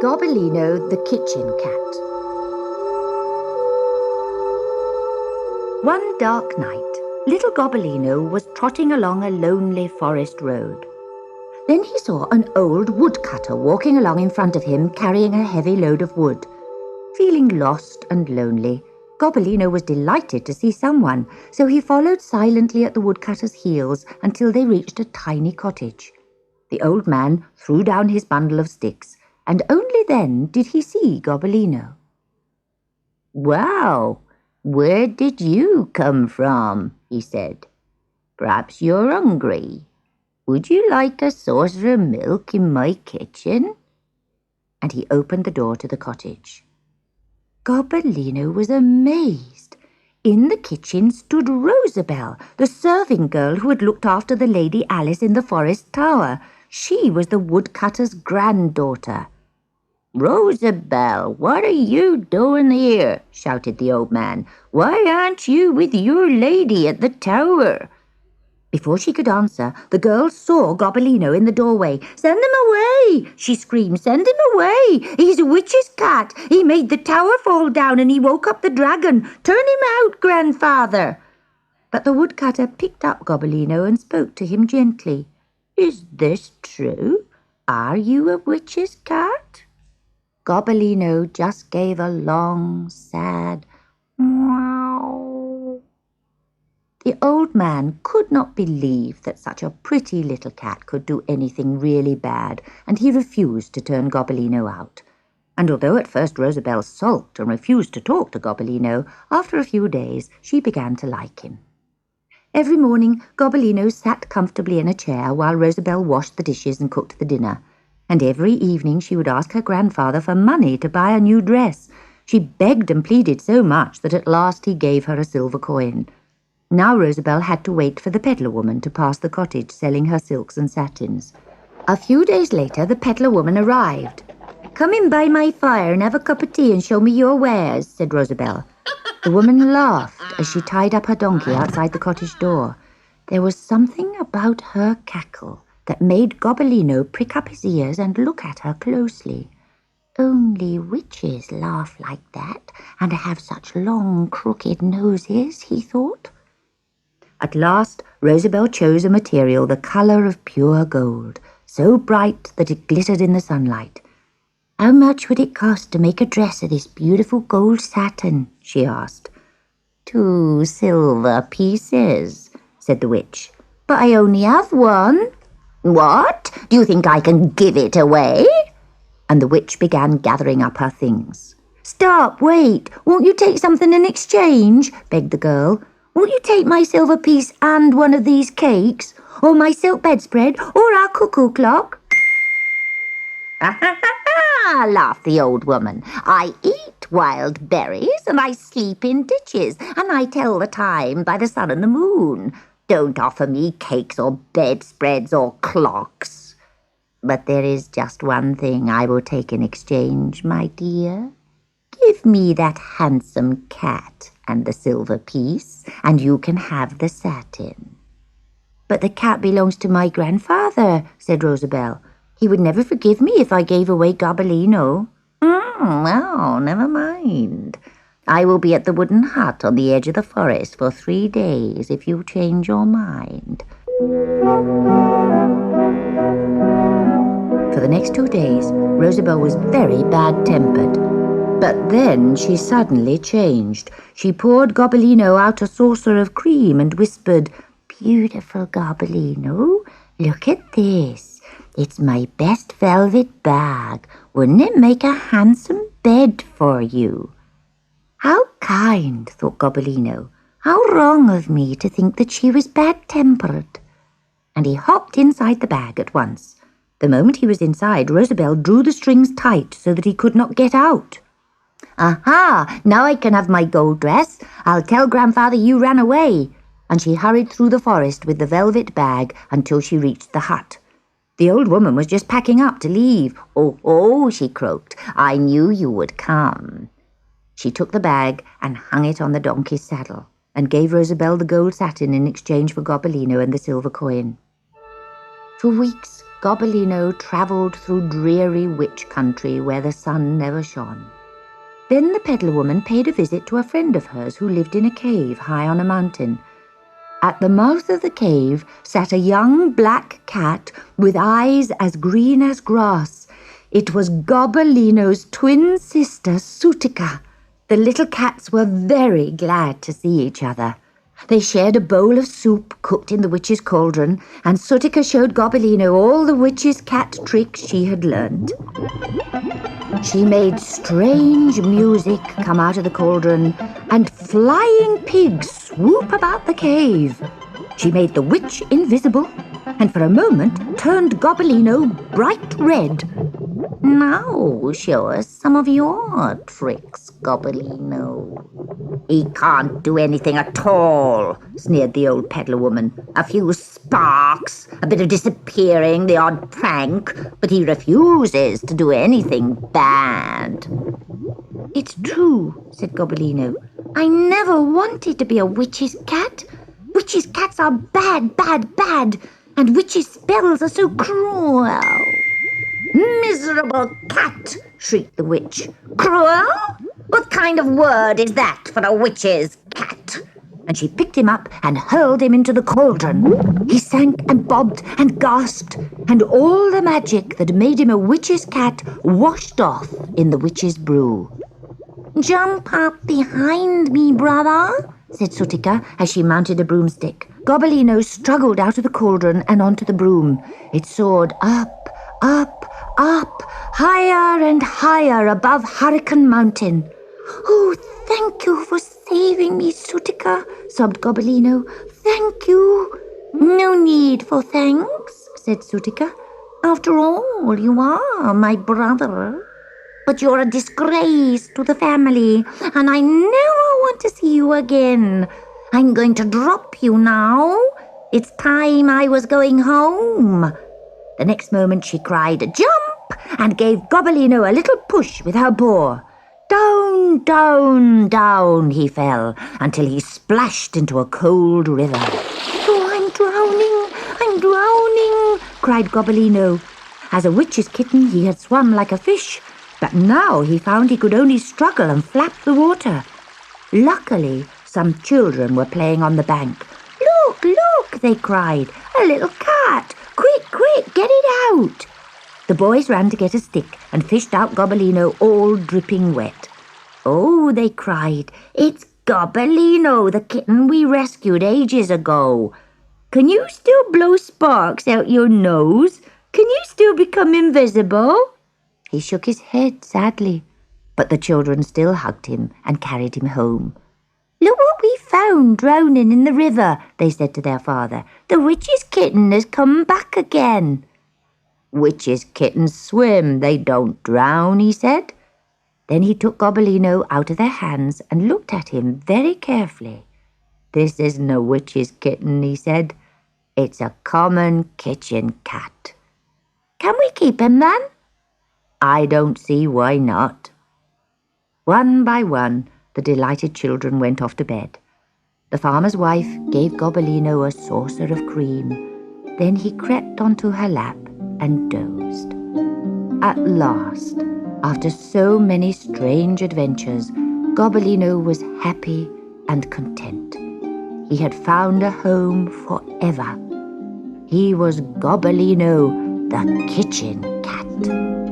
Gobbolino the Kitchen Cat. One dark night, little Gobbolino was trotting along a lonely forest road. Then he saw an old woodcutter walking along in front of him, carrying a heavy load of wood. Feeling lost and lonely, Gobbolino was delighted to see someone, so he followed silently at the woodcutter's heels until they reached a tiny cottage. The old man threw down his bundle of sticks, and only then did he see Gobbolino. "Wow, where did you come from?" he said. "Perhaps you're hungry. Would you like a saucer of milk in my kitchen?" And he opened the door to the cottage. Gobbolino was amazed. In the kitchen stood Rosabelle, the serving girl who had looked after the Lady Alice in the forest tower. She was the woodcutter's granddaughter. "Rosabelle, what are you doing here?" shouted the old man. "Why aren't you with your lady at the tower?" Before she could answer, the girl saw Gobbolino in the doorway. "Send him away!" she screamed. "Send him away! He's a witch's cat. He made the tower fall down and he woke up the dragon. Turn him out, grandfather!" But the woodcutter picked up Gobbolino and spoke to him gently. "Is this true? Are you a witch's cat?" Gobbolino just gave a long, sad meow. The old man could not believe that such a pretty little cat could do anything really bad, and he refused to turn Gobbolino out. And although at first Rosabelle sulked and refused to talk to Gobbolino, after a few days she began to like him. Every morning Gobbolino sat comfortably in a chair while Rosabelle washed the dishes and cooked the dinner. And every evening she would ask her grandfather for money to buy a new dress. She begged and pleaded so much that at last he gave her a silver coin. Now Rosabelle had to wait for the peddler woman to pass the cottage selling her silks and satins. A few days later the peddler woman arrived. "Come in by my fire and have a cup of tea and show me your wares," said Rosabelle. The woman laughed as she tied up her donkey outside the cottage door. There was something about her cackle that made Gobbolino prick up his ears and look at her closely. "Only witches laugh like that and have such long, crooked noses," he thought. At last, Rosabelle chose a material the colour of pure gold, so bright that it glittered in the sunlight. "How much would it cost to make a dress of this beautiful gold satin?" she asked. "2 silver pieces," said the witch. "But I only have one." "What? Do you think I can give it away?" And the witch began gathering up her things. "Stop, wait. Won't you take something in exchange?" begged the girl. "Won't you take my silver piece and one of these cakes? Or my silk bedspread? Or our cuckoo clock?" "Ha ha ha ha!" laughed the old woman. "I eat wild berries and I sleep in ditches and I tell the time by the sun and the moon. Don't offer me cakes or bedspreads or clocks. But there is just one thing I will take in exchange, my dear. Give me that handsome cat and the silver piece, and you can have the satin." "But the cat belongs to my grandfather," said Rosabelle. "He would never forgive me if I gave away Gobbolino." Well, never mind. I will be at the wooden hut on the edge of the forest for 3 days if you change your mind." For the next 2 days, Rosabelle was very bad-tempered. But then she suddenly changed. She poured Gobbolino out a saucer of cream and whispered, "Beautiful Gobbolino, look at this. It's my best velvet bag. Wouldn't it make a handsome bed for you?" How kind, thought Gobbolino. How wrong of me to think that she was bad-tempered. And he hopped inside the bag at once. The moment he was inside, Rosabelle drew the strings tight so that he could not get out. "Aha! Now I can have my gold dress. I'll tell grandfather you ran away." And she hurried through the forest with the velvet bag until she reached the hut. The old woman was just packing up to leave. Oh, she croaked. "I knew you would come." She took the bag and hung it on the donkey's saddle, and gave Rosabelle the gold satin in exchange for Gobbolino and the silver coin. For weeks, Gobbolino travelled through dreary witch country where the sun never shone. Then the peddler woman paid a visit to a friend of hers who lived in a cave high on a mountain. At the mouth of the cave sat a young black cat with eyes as green as grass. It was Gobbolino's twin sister, Sutika. The little cats were very glad to see each other. They shared a bowl of soup cooked in the witch's cauldron, and Sutika showed Gobbolino all the witch's cat tricks she had learned. She made strange music come out of the cauldron, and flying pigs swoop about the cave. She made the witch invisible, and for a moment turned Gobbolino bright red. "Now show us some of your tricks, Gobbolino." "He can't do anything at all," sneered the old peddler woman. "A few sparks, a bit of disappearing, the odd prank, but he refuses to do anything bad." "It's true," said Gobbolino. "I never wanted to be a witch's cat. Witches' cats are bad, bad, bad, and witches' spells are so cruel." "Miserable cat!" shrieked the witch. "Cruel? What kind of word is that for a witch's cat?" And she picked him up and hurled him into the cauldron. He sank and bobbed and gasped, and all the magic that made him a witch's cat washed off in the witch's brew. "Jump up behind me, brother," said Sutika as she mounted a broomstick. Gobbolino struggled out of the cauldron and onto the broom. It soared up, up, up, higher and higher above Hurricane Mountain. "Oh, thank you for saving me, Sutika," sobbed Gobbolino. "Thank you." "No need for thanks," said Sutika. "After all, you are my brother. But you're a disgrace to the family, and I never want to see you again. I'm going to drop you now. It's time I was going home." The next moment she cried, "Jump!" and gave Gobbolino a little push with her paw. Down, down, down he fell, until he splashed into a cold river. "Oh, I'm drowning," cried Gobbolino. As a witch's kitten he had swum like a fish, but now he found he could only struggle and flap the water. Luckily, some children were playing on the bank. "Look, look," they cried, "a little cat! Quick, quick, get it out!" The boys ran to get a stick and fished out Gobbolino all dripping wet. "Oh," they cried, "it's Gobbolino, the kitten we rescued ages ago. Can you still blow sparks out your nose? Can you still become invisible?" He shook his head sadly, but the children still hugged him and carried him home. "Look what we found drowning in the river," they said to their father. "The witch's kitten has come back again." "Witches' kittens swim, they don't drown," he said. Then he took Gobbolino out of their hands and looked at him very carefully. "This isn't a witch's kitten," he said. "It's a common kitchen cat." "Can we keep him then?" "I don't see why not." One by one, the delighted children went off to bed. The farmer's wife gave Gobbolino a saucer of cream. Then he crept onto her lap and dozed. At last, after so many strange adventures, Gobbolino was happy and content. He had found a home forever. He was Gobbolino, the kitchen cat.